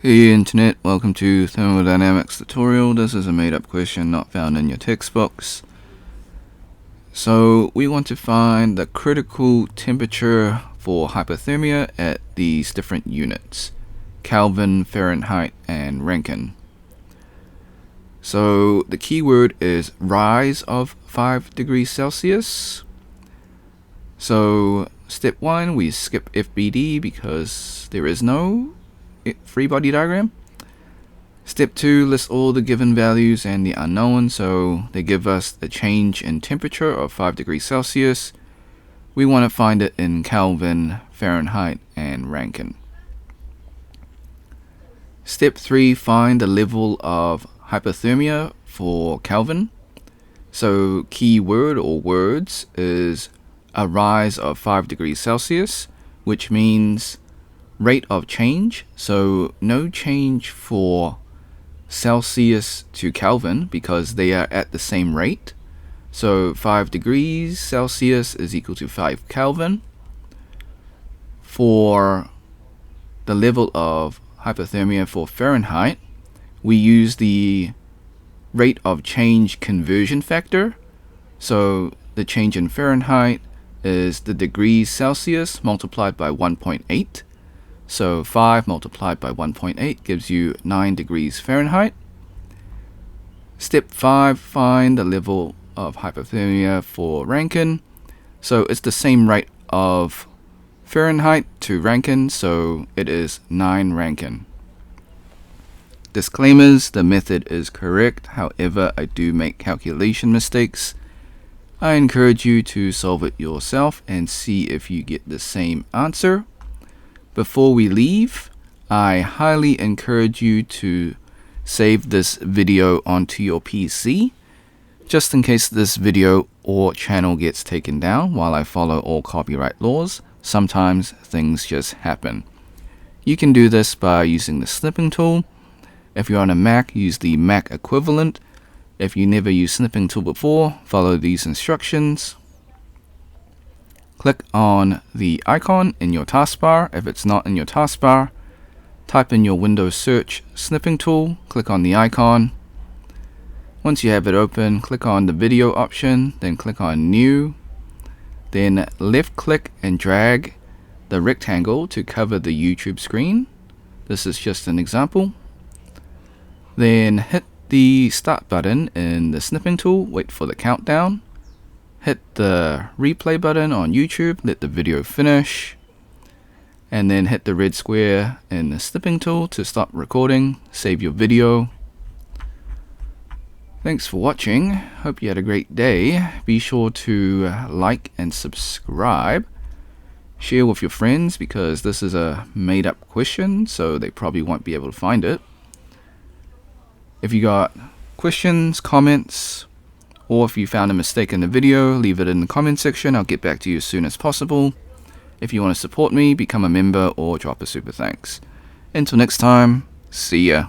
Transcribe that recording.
Hey Internet, welcome to Thermodynamics tutorial. This is a made-up question not found in your textbooks. So we want to find the critical temperature for hyperthermia at these different units: Kelvin, Fahrenheit, and Rankine. So the keyword is rise of 5 degrees Celsius. So step 1, we skip FBD because there is no free body diagram. Step 2 lists all the given values and the unknown, so they give us the change in temperature of 5 degrees Celsius. We want to find it in Kelvin, Fahrenheit, and Rankine. Step 3, find the level of hyperthermia for Kelvin. So key word or words is a rise of 5 degrees Celsius, which means rate of change, so no change for Celsius to Kelvin because they are at the same rate. So 5 degrees Celsius is equal to 5 Kelvin. For the level of hyperthermia for Fahrenheit, we use the rate of change conversion factor. So the change in Fahrenheit is the degrees Celsius multiplied by 1.8. So 5 multiplied by 1.8 gives you 9 degrees Fahrenheit. Step 5, find the level of hyperthermia for Rankine. So it's the same rate of Fahrenheit to Rankine, so it is 9 Rankine. Disclaimers: the method is correct, however I do make calculation mistakes. I encourage you to solve it yourself and see if you get the same answer. Before we leave, I highly encourage you to save this video onto your PC, just in case this video or channel gets taken down while I follow all copyright laws. Sometimes things just happen. You can do this by using the snipping tool. If you're on a Mac, use the Mac equivalent. If you never used snipping tool before, follow these instructions. Click on the icon in your taskbar. If it's not in your taskbar, type in your Windows search snipping tool, click on the icon. Once you have it open, click on the video option, then click on new. Then left click and drag the rectangle to cover the YouTube screen. This is just an example. Then hit the start button in the snipping tool, wait for the countdown. Hit the replay button on YouTube, let the video finish, and then hit the red square in the snipping tool to stop recording, save your video. Thanks for watching, hope you had a great day. Be sure to like and subscribe. Share with your friends because this is a made up question, so they probably won't be able to find it. If you got questions, comments, or if you found a mistake in the video, leave it in the comment section. I'll get back to you as soon as possible. If you want to support me, become a member or drop a super thanks. Until next time, see ya.